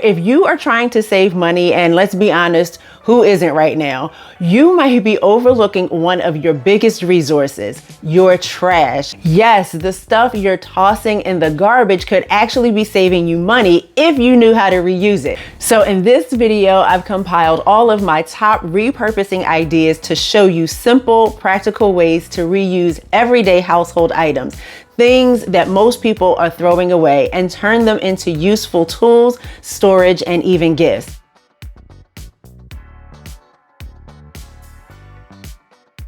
If you are trying to save money, and let's be honest, who isn't right now, you might be overlooking one of your biggest resources, your trash. Yes, the stuff you're tossing in the garbage could actually be saving you money if you knew how to reuse it. So in this video, I've compiled all of my top repurposing ideas to show you simple, practical ways to reuse everyday household items. Things that most people are throwing away, and turn them into useful tools, storage, and even gifts.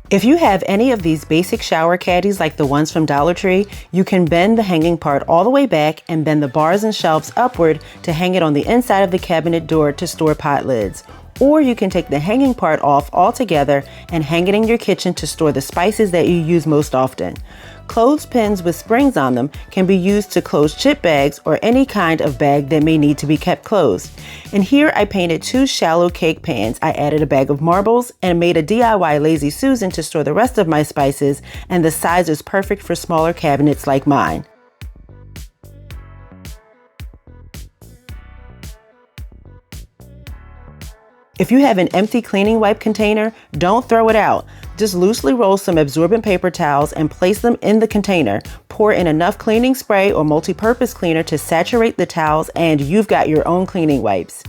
If you have any of these basic shower caddies like the ones from Dollar Tree, you can bend the hanging part all the way back and bend the bars and shelves upward to hang it on the inside of the cabinet door to store pot lids. Or you can take the hanging part off altogether and hang it in your kitchen to store the spices that you use most often. Clothespins with springs on them can be used to close chip bags or any kind of bag that may need to be kept closed. And here I painted 2 shallow cake pans. I added a bag of marbles and made a DIY Lazy Susan to store the rest of my spices, and the size is perfect for smaller cabinets like mine. If you have an empty cleaning wipe container, don't throw it out. Just loosely roll some absorbent paper towels and place them in the container. Pour in enough cleaning spray or multi-purpose cleaner to saturate the towels, and you've got your own cleaning wipes.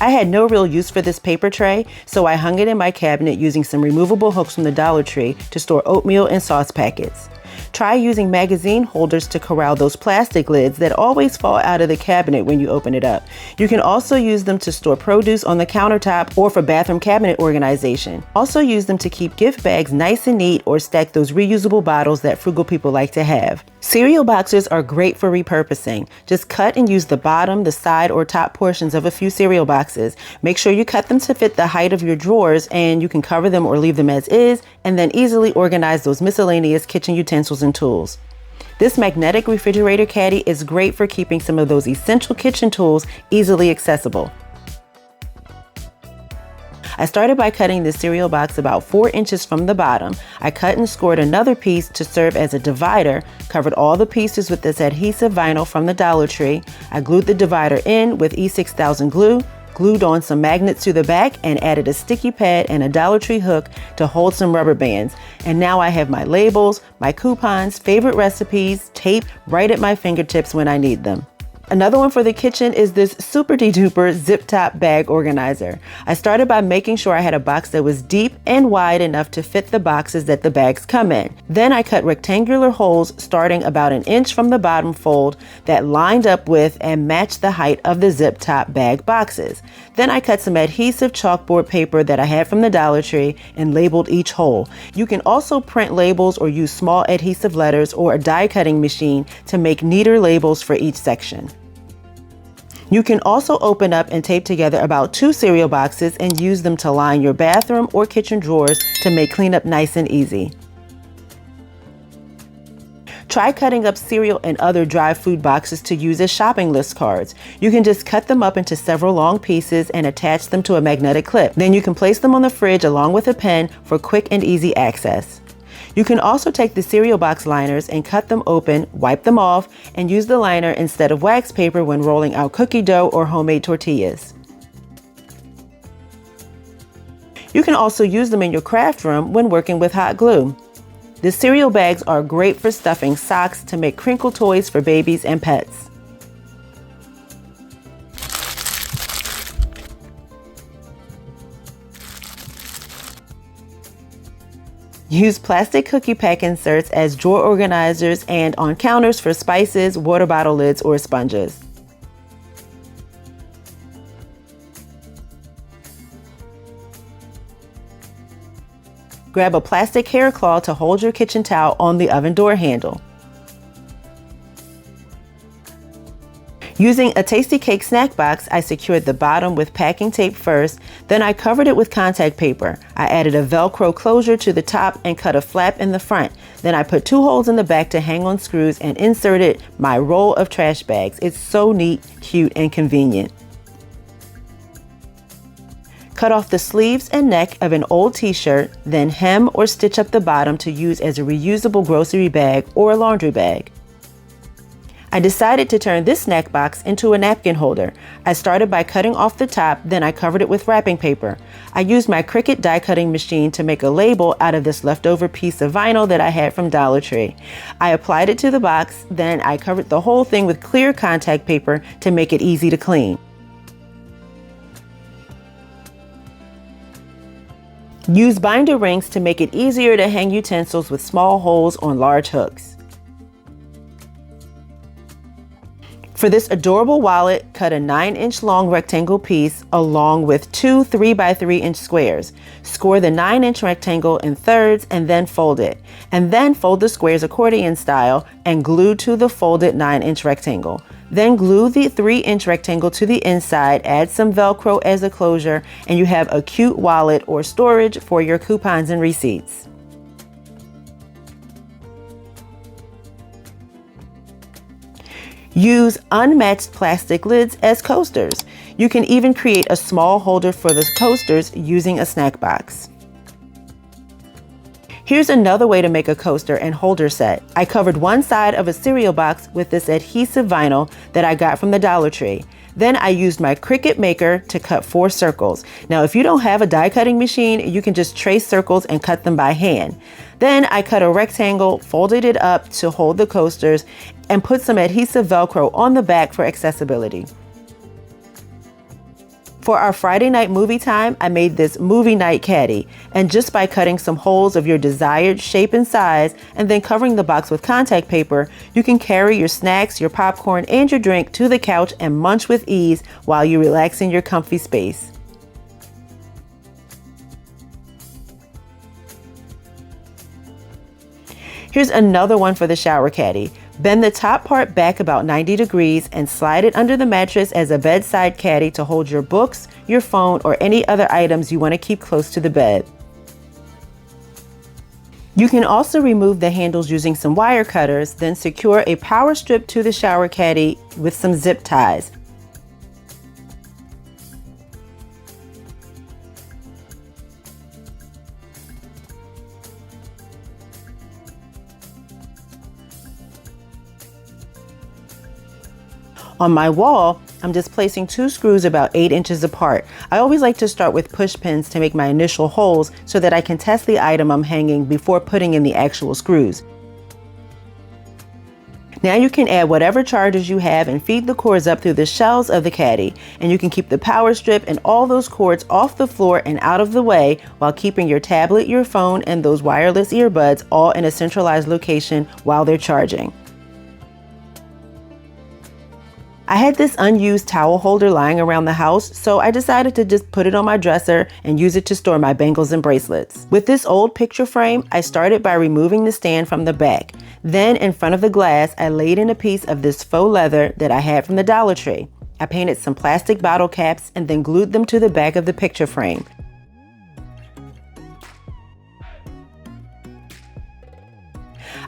I had no real use for this paper tray, so I hung it in my cabinet using some removable hooks from the Dollar Tree to store oatmeal and sauce packets. Try using magazine holders to corral those plastic lids that always fall out of the cabinet when you open it up. You can also use them to store produce on the countertop or for bathroom cabinet organization. Also use them to keep gift bags nice and neat, or stack those reusable bottles that frugal people like to have. Cereal boxes are great for repurposing. Just cut and use the bottom, the side, or top portions of a few cereal boxes. Make sure you cut them to fit the height of your drawers, and you can cover them or leave them as is, and then easily organize those miscellaneous kitchen utensils and tools. This magnetic refrigerator caddy is great for keeping some of those essential kitchen tools easily accessible. I started by cutting the cereal box about 4 inches from the bottom. I cut and scored another piece to serve as a divider, covered all the pieces with this adhesive vinyl from the Dollar Tree. I glued the divider in with E6000 glue, glued on some magnets to the back, and added a sticky pad and a Dollar Tree hook to hold some rubber bands. And now I have my labels, my coupons, favorite recipes, tape right at my fingertips when I need them. Another one for the kitchen is this super duper zip top bag organizer. I started by making sure I had a box that was deep and wide enough to fit the boxes that the bags come in. Then I cut rectangular holes starting about 1 inch from the bottom fold that lined up with and matched the height of the zip top bag boxes. Then I cut some adhesive chalkboard paper that I had from the Dollar Tree and labeled each hole. You can also print labels or use small adhesive letters or a die cutting machine to make neater labels for each section. You can also open up and tape together about 2 cereal boxes and use them to line your bathroom or kitchen drawers to make cleanup nice and easy. Try cutting up cereal and other dry food boxes to use as shopping list cards. You can just cut them up into several long pieces and attach them to a magnetic clip. Then you can place them on the fridge along with a pen for quick and easy access. You can also take the cereal box liners and cut them open, wipe them off, and use the liner instead of wax paper when rolling out cookie dough or homemade tortillas. You can also use them in your craft room when working with hot glue. The cereal bags are great for stuffing socks to make crinkle toys for babies and pets. Use plastic cookie pack inserts as drawer organizers and on counters for spices, water bottle lids, or sponges. Grab a plastic hair claw to hold your kitchen towel on the oven door handle. Using a Tasty Cake snack box, I secured the bottom with packing tape first, then I covered it with contact paper. I added a Velcro closure to the top and cut a flap in the front. Then I put 2 holes in the back to hang on screws and inserted my roll of trash bags. It's so neat, cute, and convenient. Cut off the sleeves and neck of an old t-shirt, then hem or stitch up the bottom to use as a reusable grocery bag or a laundry bag. I decided to turn this snack box into a napkin holder. I started by cutting off the top, then I covered it with wrapping paper. I used my Cricut die cutting machine to make a label out of this leftover piece of vinyl that I had from Dollar Tree. I applied it to the box, then I covered the whole thing with clear contact paper to make it easy to clean. Use binder rings to make it easier to hang utensils with small holes on large hooks. For this adorable wallet, cut a 9-inch long rectangle piece along with two 3x3-inch squares. Score the 9-inch rectangle in thirds and then fold it. And then fold the squares accordion style and glue to the folded 9-inch rectangle. Then glue the 3-inch rectangle to the inside, add some Velcro as a closure, and you have a cute wallet or storage for your coupons and receipts. Use unmatched plastic lids as coasters. You can even create a small holder for the coasters using a snack box. Here's another way to make a coaster and holder set. I covered one side of a cereal box with this adhesive vinyl that I got from the Dollar Tree. Then I used my Cricut Maker to cut 4 circles. Now, if you don't have a die cutting machine, you can just trace circles and cut them by hand. Then I cut a rectangle, folded it up to hold the coasters, and put some adhesive Velcro on the back for accessibility. For our Friday night movie time, I made this movie night caddy, and just by cutting some holes of your desired shape and size and then covering the box with contact paper, you can carry your snacks, your popcorn, and your drink to the couch and munch with ease while you relax in your comfy space. Here's another one for the shower caddy. Bend the top part back about 90 degrees and slide it under the mattress as a bedside caddy to hold your books, your phone, or any other items you want to keep close to the bed. You can also remove the handles using some wire cutters, then secure a power strip to the shower caddy with some zip ties. On my wall, I'm just placing 2 screws about 8 inches apart. I always like to start with push pins to make my initial holes so that I can test the item I'm hanging before putting in the actual screws. Now you can add whatever chargers you have and feed the cords up through the shells of the caddy, and you can keep the power strip and all those cords off the floor and out of the way while keeping your tablet, your phone, and those wireless earbuds all in a centralized location while they're charging. I had this unused towel holder lying around the house, so I decided to just put it on my dresser and use it to store my bangles and bracelets. With this old picture frame, I started by removing the stand from the back. Then in front of the glass, I laid in a piece of this faux leather that I had from the Dollar Tree. I painted some plastic bottle caps and then glued them to the back of the picture frame.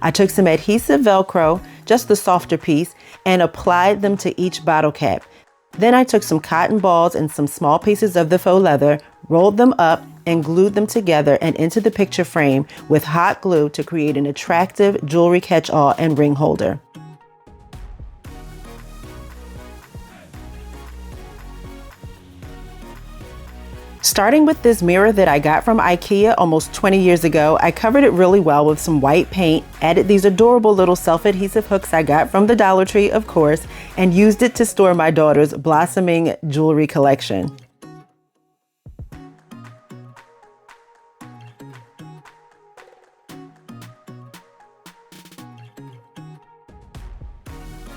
I took some adhesive Velcro, just the softer piece, and applied them to each bottle cap. Then I took some cotton balls and some small pieces of the faux leather, rolled them up, and glued them together and into the picture frame with hot glue to create an attractive jewelry catch-all and ring holder. Starting with this mirror that I got from IKEA almost 20 years ago, I covered it really well with some white paint, added these adorable little self-adhesive hooks I got from the Dollar Tree, of course, and used it to store my daughter's blossoming jewelry collection.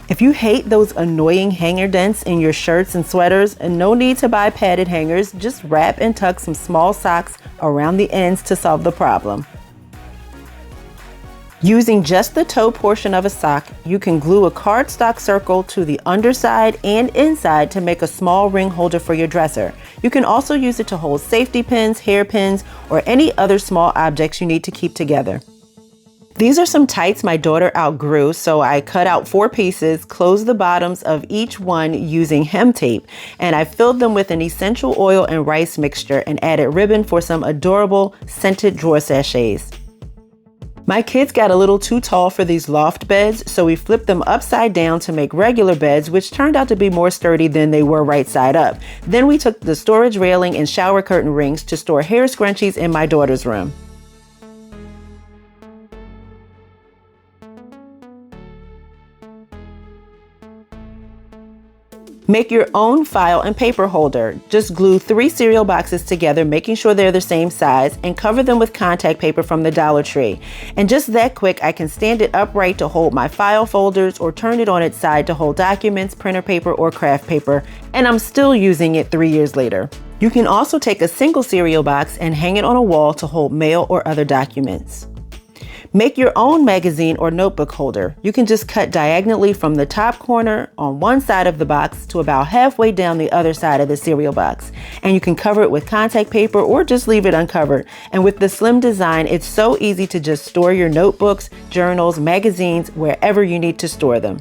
If you hate those annoying hanger dents in your shirts and sweaters, and no need to buy padded hangers, just wrap and tuck some small socks around the ends to solve the problem. Using just the toe portion of a sock, you can glue a cardstock circle to the underside and inside to make a small ring holder for your dresser. You can also use it to hold safety pins, hairpins, or any other small objects you need to keep together. These are some tights my daughter outgrew, so I cut out 4 pieces, closed the bottoms of each one using hem tape, and I filled them with an essential oil and rice mixture and added ribbon for some adorable scented drawer sachets. My kids got a little too tall for these loft beds, so we flipped them upside down to make regular beds, which turned out to be more sturdy than they were right side up. Then we took the storage railing and shower curtain rings to store hair scrunchies in my daughter's room. Make your own file and paper holder. Just glue 3 cereal boxes together, making sure they're the same size, and cover them with contact paper from the Dollar Tree. And just that quick, I can stand it upright to hold my file folders or turn it on its side to hold documents, printer paper, or craft paper, and I'm still using it 3 years later. You can also take a single cereal box and hang it on a wall to hold mail or other documents. Make your own magazine or notebook holder. You can just cut diagonally from the top corner on one side of the box to about halfway down the other side of the cereal box. And you can cover it with contact paper or just leave it uncovered. And with the slim design, it's so easy to just store your notebooks, journals, magazines, wherever you need to store them.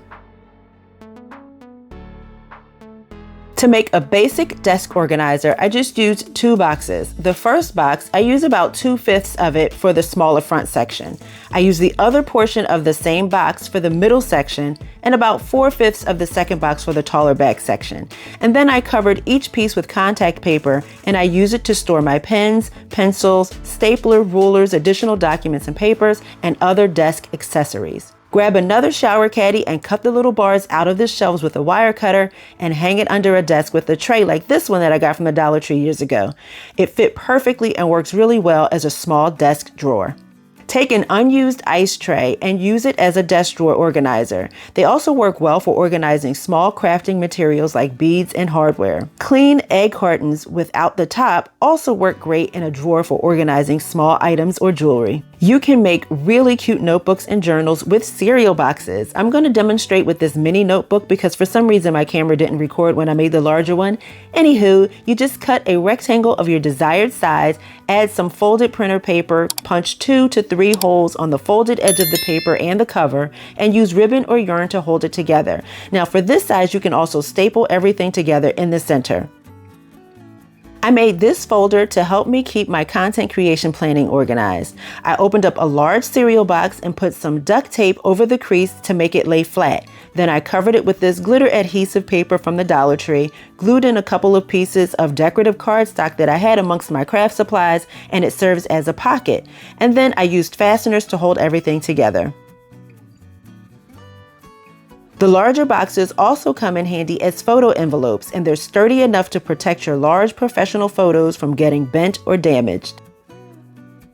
To make a basic desk organizer, I just used 2 boxes. The first box, I use about 2/5 of it for the smaller front section. I use the other portion of the same box for the middle section and about 4/5 of the second box for the taller back section. And then I covered each piece with contact paper and I use it to store my pens, pencils, stapler, rulers, additional documents and papers, and other desk accessories. Grab another shower caddy and cut the little bars out of the shelves with a wire cutter and hang it under a desk with a tray like this one that I got from the Dollar Tree years ago. It fit perfectly and works really well as a small desk drawer. Take an unused ice tray and use it as a desk drawer organizer. They also work well for organizing small crafting materials like beads and hardware. Clean egg cartons without the top also work great in a drawer for organizing small items or jewelry. You can make really cute notebooks and journals with cereal boxes. I'm going to demonstrate with this mini notebook because for some reason my camera didn't record when I made the larger one. Anywho, you just cut a rectangle of your desired size, add some folded printer paper, punch 2 to 3 holes on the folded edge of the paper and the cover, and use ribbon or yarn to hold it together. Now for this size, you can also staple everything together in the center. I made this folder to help me keep my content creation planning organized. I opened up a large cereal box and put some duct tape over the crease to make it lay flat. Then I covered it with this glitter adhesive paper from the Dollar Tree, glued in a couple of pieces of decorative cardstock that I had amongst my craft supplies, and it serves as a pocket. And then I used fasteners to hold everything together. The larger boxes also come in handy as photo envelopes, and they're sturdy enough to protect your large professional photos from getting bent or damaged.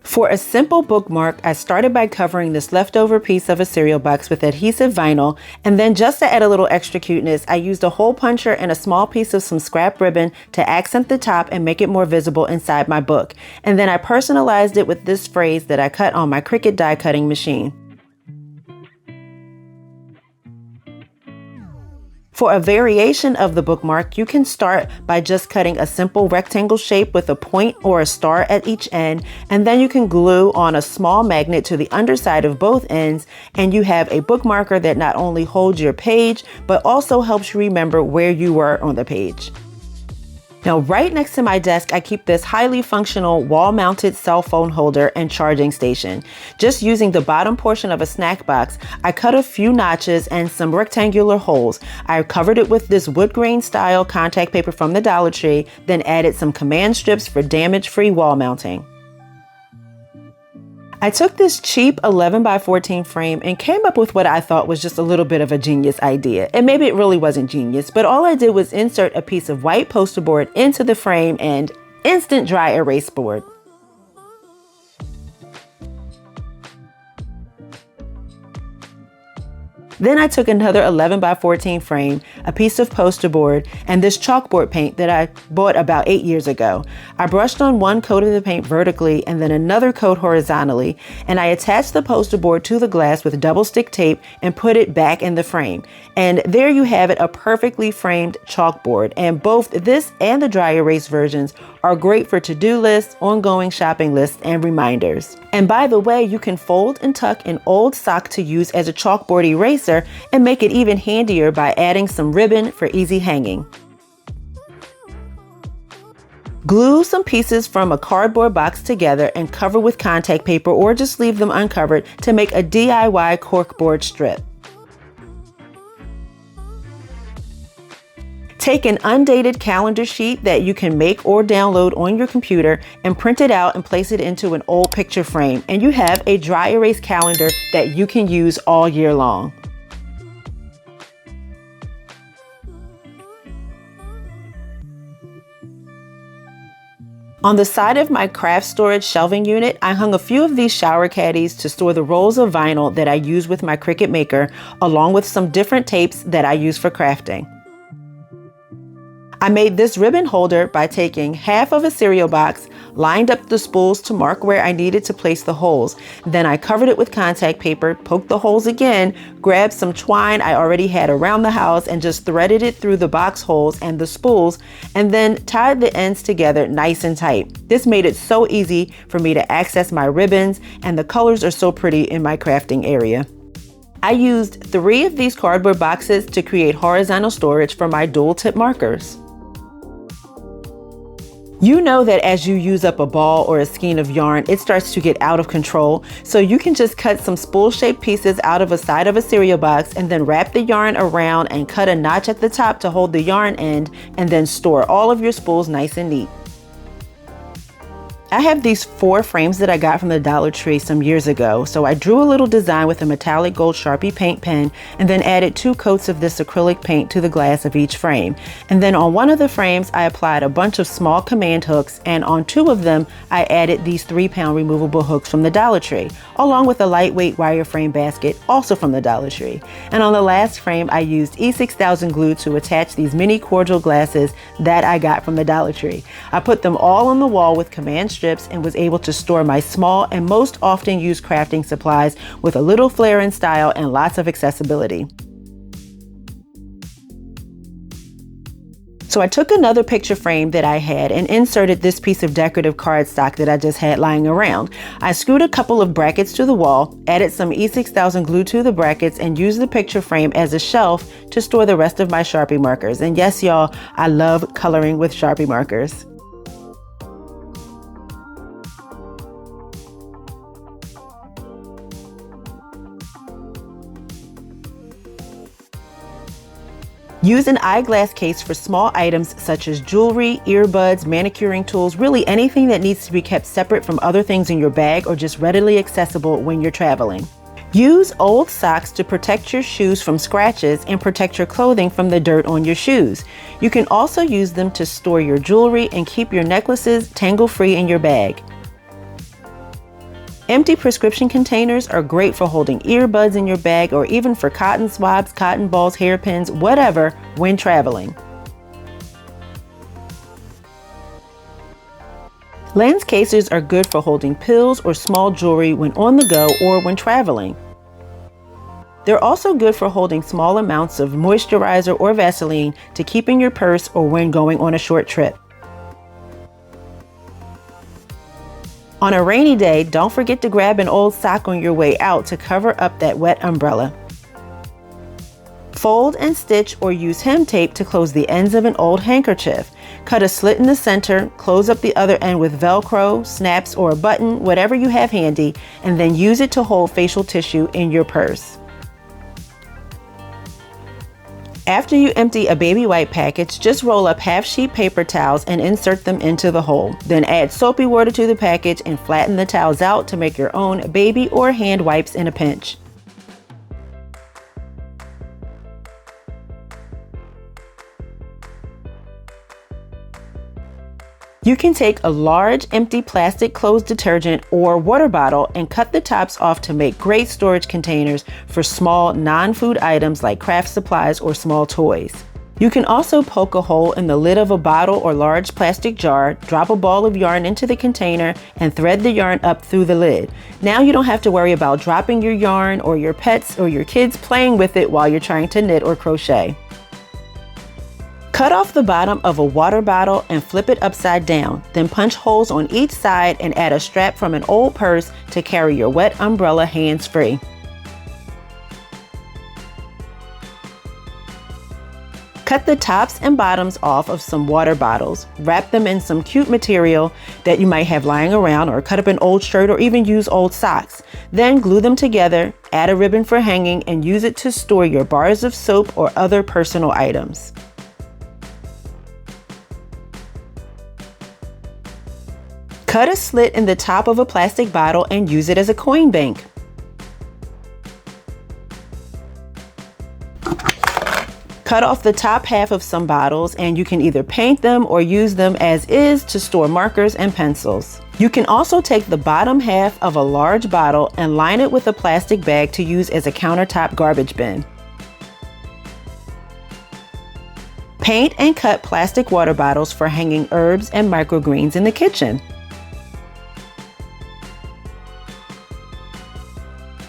For a simple bookmark, I started by covering this leftover piece of a cereal box with adhesive vinyl, and then just to add a little extra cuteness, I used a hole puncher and a small piece of some scrap ribbon to accent the top and make it more visible inside my book. And then I personalized it with this phrase that I cut on my Cricut die cutting machine. For a variation of the bookmark, you can start by just cutting a simple rectangle shape with a point or a star at each end, and then you can glue on a small magnet to the underside of both ends, and you have a bookmarker that not only holds your page, but also helps you remember where you were on the page. Now, right next to my desk, I keep this highly functional wall-mounted cell phone holder and charging station. Just using the bottom portion of a snack box, I cut a few notches and some rectangular holes. I covered it with this wood grain style contact paper from the Dollar Tree, then added some command strips for damage-free wall mounting. I took this cheap 11x14 frame and came up with what I thought was just a little bit of a genius idea. And maybe it really wasn't genius, but all I did was insert a piece of white poster board into the frame and instant dry erase board. Then I took another 11x14 frame, a piece of poster board, and this chalkboard paint that I bought about 8 years ago. I brushed on one coat of the paint vertically and then another coat horizontally, and I attached the poster board to the glass with double stick tape and put it back in the frame. And there you have it, a perfectly framed chalkboard. And both this and the dry erase versions are great for to-do lists, ongoing shopping lists, and reminders. And by the way, you can fold and tuck an old sock to use as a chalkboard eraser and make it even handier by adding some ribbon for easy hanging. Glue some pieces from a cardboard box together and cover with contact paper, or just leave them uncovered to make a DIY corkboard strip. Take an undated calendar sheet that you can make or download on your computer and print it out and place it into an old picture frame, and you have a dry erase calendar that you can use all year long. On the side of my craft storage shelving unit, I hung a few of these shower caddies to store the rolls of vinyl that I use with my Cricut Maker, along with some different tapes that I use for crafting. I made this ribbon holder by taking half of a cereal box, lined up the spools to mark where I needed to place the holes. Then I covered it with contact paper, poked the holes again, grabbed some twine I already had around the house and just threaded it through the box holes and the spools, and then tied the ends together nice and tight. This made it so easy for me to access my ribbons, and the colors are so pretty in my crafting area. I used 3 of these cardboard boxes to create horizontal storage for my dual tip markers. You know that as you use up a ball or a skein of yarn, it starts to get out of control. So you can just cut some spool-shaped pieces out of a side of a cereal box and then wrap the yarn around and cut a notch at the top to hold the yarn end, and then store all of your spools nice and neat. I have these 4 frames that I got from the Dollar Tree some years ago, so I drew a little design with a metallic gold Sharpie paint pen and then added 2 coats of this acrylic paint to the glass of each frame. And then on one of the frames, I applied a bunch of small command hooks, and on 2 of them, I added these 3-pound removable hooks from the Dollar Tree, along with a lightweight wireframe basket, also from the Dollar Tree. And on the last frame, I used E6000 glue to attach these mini cordial glasses that I got from the Dollar Tree. I put them all on the wall with command strips and was able to store my small and most often used crafting supplies with a little flair and style and lots of accessibility. So I took another picture frame that I had and inserted this piece of decorative cardstock that I just had lying around. I screwed a couple of brackets to the wall, added some E6000 glue to the brackets, and used the picture frame as a shelf to store the rest of my Sharpie markers. And yes, y'all, I love coloring with Sharpie markers. Use an eyeglass case for small items such as jewelry, earbuds, manicuring tools, really anything that needs to be kept separate from other things in your bag or just readily accessible when you're traveling. Use old socks to protect your shoes from scratches and protect your clothing from the dirt on your shoes. You can also use them to store your jewelry and keep your necklaces tangle-free in your bag. Empty prescription containers are great for holding earbuds in your bag, or even for cotton swabs, cotton balls, hairpins, whatever, when traveling. Lens cases are good for holding pills or small jewelry when on the go or when traveling. They're also good for holding small amounts of moisturizer or Vaseline to keep in your purse or when going on a short trip. On a rainy day, don't forget to grab an old sock on your way out to cover up that wet umbrella. Fold and stitch or use hem tape to close the ends of an old handkerchief. Cut a slit in the center, close up the other end with Velcro, snaps, or a button, whatever you have handy, and then use it to hold facial tissue in your purse. After you empty a baby wipe package, just roll up half-sheet paper towels and insert them into the hole. Then add soapy water to the package and flatten the towels out to make your own baby or hand wipes in a pinch. You can take a large empty plastic closed detergent or water bottle and cut the tops off to make great storage containers for small non-food items like craft supplies or small toys. You can also poke a hole in the lid of a bottle or large plastic jar, drop a ball of yarn into the container, and thread the yarn up through the lid. Now you don't have to worry about dropping your yarn or your pets or your kids playing with it while you're trying to knit or crochet. Cut off the bottom of a water bottle and flip it upside down. Then punch holes on each side and add a strap from an old purse to carry your wet umbrella hands-free. Cut the tops and bottoms off of some water bottles. Wrap them in some cute material that you might have lying around, or cut up an old shirt or even use old socks. Then glue them together, add a ribbon for hanging, and use it to store your bars of soap or other personal items. Cut a slit in the top of a plastic bottle and use it as a coin bank. Cut off the top half of some bottles and you can either paint them or use them as is to store markers and pencils. You can also take the bottom half of a large bottle and line it with a plastic bag to use as a countertop garbage bin. Paint and cut plastic water bottles for hanging herbs and microgreens in the kitchen.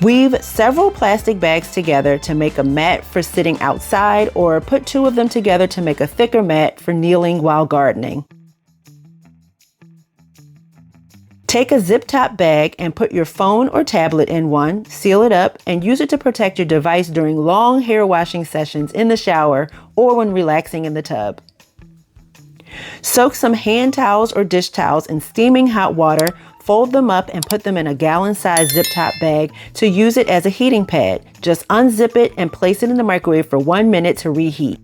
Weave several plastic bags together to make a mat for sitting outside, or put 2 of them together to make a thicker mat for kneeling while gardening. Take a zip-top bag and put your phone or tablet in one, seal it up, and use it to protect your device during long hair washing sessions in the shower or when relaxing in the tub. Soak some hand towels or dish towels in steaming hot water, fold them up and put them in a gallon-sized zip-top bag to use it as a heating pad. Just unzip it and place it in the microwave for 1 minute to reheat.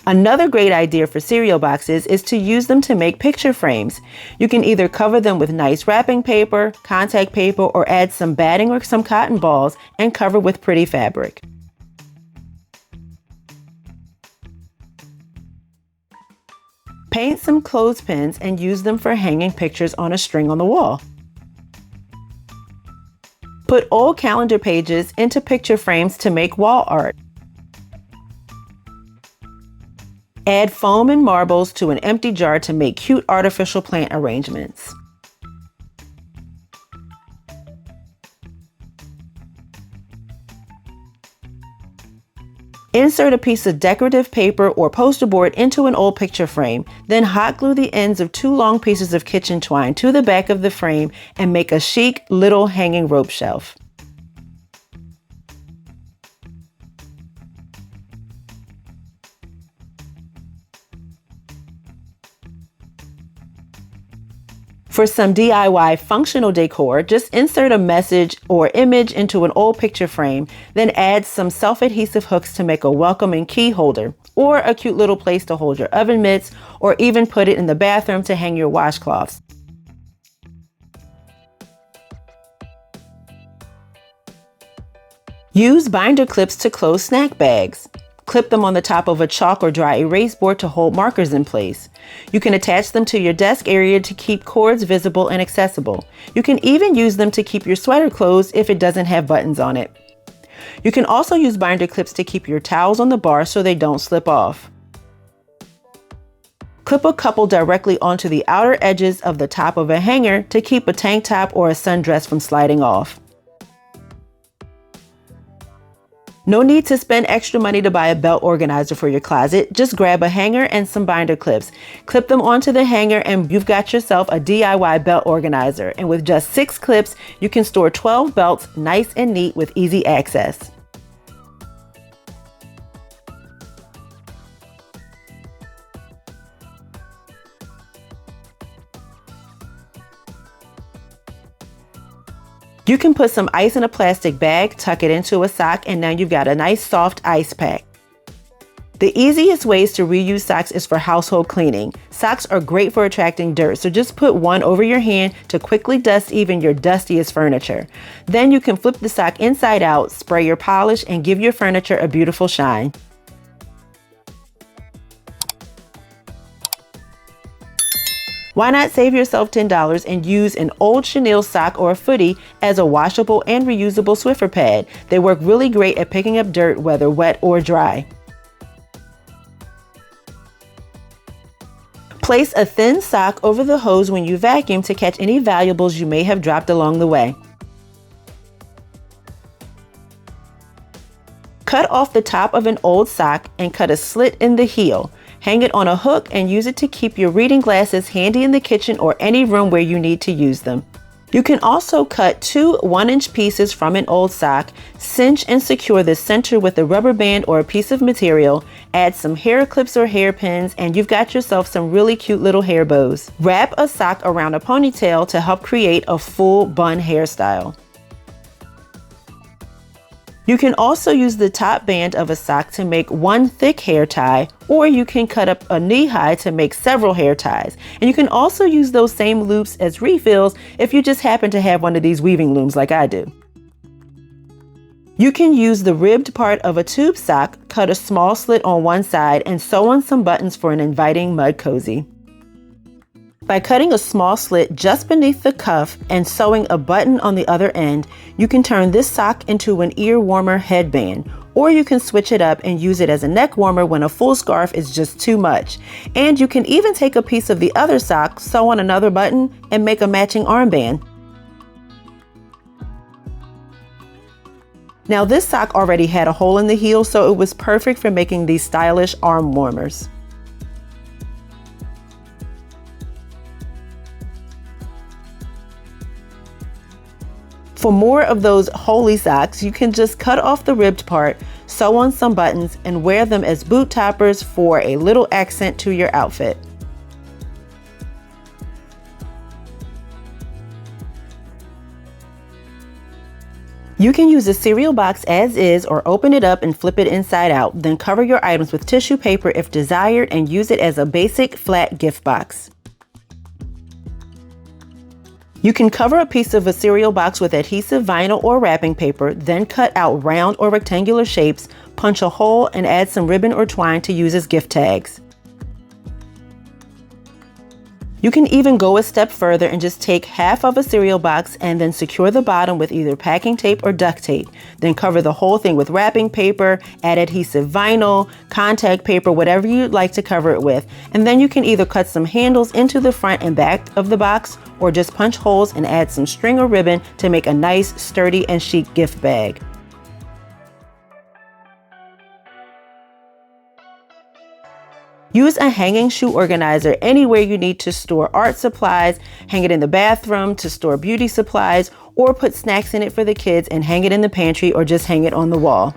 Another great idea for cereal boxes is to use them to make picture frames. You can either cover them with nice wrapping paper, contact paper, or add some batting or some cotton balls and cover with pretty fabric. Paint some clothespins and use them for hanging pictures on a string on the wall. Put old calendar pages into picture frames to make wall art. Add foam and marbles to an empty jar to make cute artificial plant arrangements. Insert a piece of decorative paper or poster board into an old picture frame. Then hot glue the ends of 2 long pieces of kitchen twine to the back of the frame and make a chic little hanging rope shelf. For some DIY functional decor, just insert a message or image into an old picture frame, then add some self-adhesive hooks to make a welcoming key holder, or a cute little place to hold your oven mitts, or even put it in the bathroom to hang your washcloths. Use binder clips to close snack bags. Clip them on the top of a chalk or dry erase board to hold markers in place. You can attach them to your desk area to keep cords visible and accessible. You can even use them to keep your sweater closed if it doesn't have buttons on it. You can also use binder clips to keep your towels on the bar so they don't slip off. Clip a couple directly onto the outer edges of the top of a hanger to keep a tank top or a sundress from sliding off. No need to spend extra money to buy a belt organizer for your closet. Just grab a hanger and some binder clips. Clip them onto the hanger and you've got yourself a DIY belt organizer. And with just 6 clips, you can store 12 belts nice and neat with easy access. You can put some ice in a plastic bag, tuck it into a sock, and now you've got a nice soft ice pack. The easiest ways to reuse socks is for household cleaning. Socks are great for attracting dirt, so just put one over your hand to quickly dust even your dustiest furniture. Then you can flip the sock inside out, spray your polish, and give your furniture a beautiful shine. Why not save yourself $10 and use an old chenille sock or a footie as a washable and reusable Swiffer pad? They work really great at picking up dirt, whether wet or dry. Place a thin sock over the hose when you vacuum to catch any valuables you may have dropped along the way. Cut off the top of an old sock and cut a slit in the heel. Hang it on a hook and use it to keep your reading glasses handy in the kitchen or any room where you need to use them. You can also cut two 1-inch pieces from an old sock, cinch and secure the center with a rubber band or a piece of material, add some hair clips or hairpins, and you've got yourself some really cute little hair bows. Wrap a sock around a ponytail to help create a full bun hairstyle. You can also use the top band of a sock to make one thick hair tie, or you can cut up a knee-high to make several hair ties. And you can also use those same loops as refills if you just happen to have one of these weaving looms like I do. You can use the ribbed part of a tube sock, cut a small slit on one side, and sew on some buttons for an inviting mud cozy. By cutting a small slit just beneath the cuff and sewing a button on the other end, you can turn this sock into an ear warmer headband, or you can switch it up and use it as a neck warmer when a full scarf is just too much. And you can even take a piece of the other sock, sew on another button, and make a matching armband. Now this sock already had a hole in the heel, so it was perfect for making these stylish arm warmers. For more of those holy socks, you can just cut off the ribbed part, sew on some buttons, and wear them as boot toppers for a little accent to your outfit. You can use a cereal box as is or open it up and flip it inside out, then cover your items with tissue paper if desired and use it as a basic flat gift box. You can cover a piece of a cereal box with adhesive vinyl or wrapping paper, then cut out round or rectangular shapes, punch a hole, and add some ribbon or twine to use as gift tags. You can even go a step further and just take half of a cereal box and then secure the bottom with either packing tape or duct tape. Then cover the whole thing with wrapping paper, add adhesive vinyl, contact paper, whatever you'd like to cover it with. And then you can either cut some handles into the front and back of the box or just punch holes and add some string or ribbon to make a nice, sturdy, and chic gift bag. Use a hanging shoe organizer anywhere you need to store art supplies, hang it in the bathroom to store beauty supplies, or put snacks in it for the kids and hang it in the pantry or just hang it on the wall.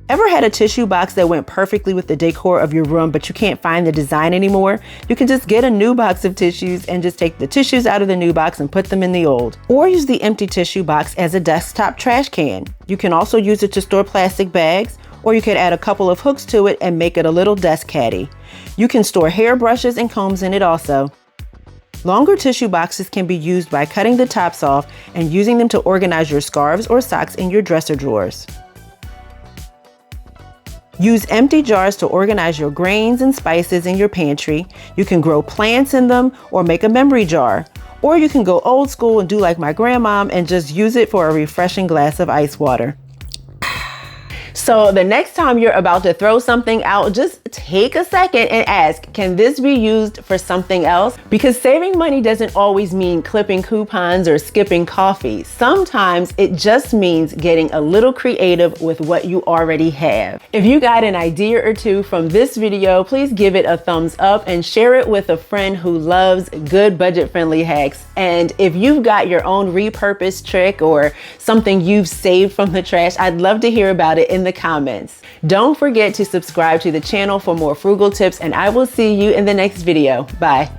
Ever had a tissue box that went perfectly with the decor of your room, but you can't find the design anymore? You can just get a new box of tissues and just take the tissues out of the new box and put them in the old. Or use the empty tissue box as a desktop trash can. You can also use it to store plastic bags, or you could add a couple of hooks to it and make it a little desk caddy. You can store hairbrushes and combs in it also. Longer tissue boxes can be used by cutting the tops off and using them to organize your scarves or socks in your dresser drawers. Use empty jars to organize your grains and spices in your pantry. You can grow plants in them or make a memory jar. Or you can go old school and do like my grandmom and just use it for a refreshing glass of ice water. So the next time you're about to throw something out, just take a second and ask, can this be used for something else? Because saving money doesn't always mean clipping coupons or skipping coffee. Sometimes it just means getting a little creative with what you already have. If you got an idea or two from this video, please give it a thumbs up and share it with a friend who loves good budget-friendly hacks. And if you've got your own repurpose trick or something you've saved from the trash, I'd love to hear about it in the comments. Don't forget to subscribe to the channel for more frugal tips, and I will see you in the next video. Bye.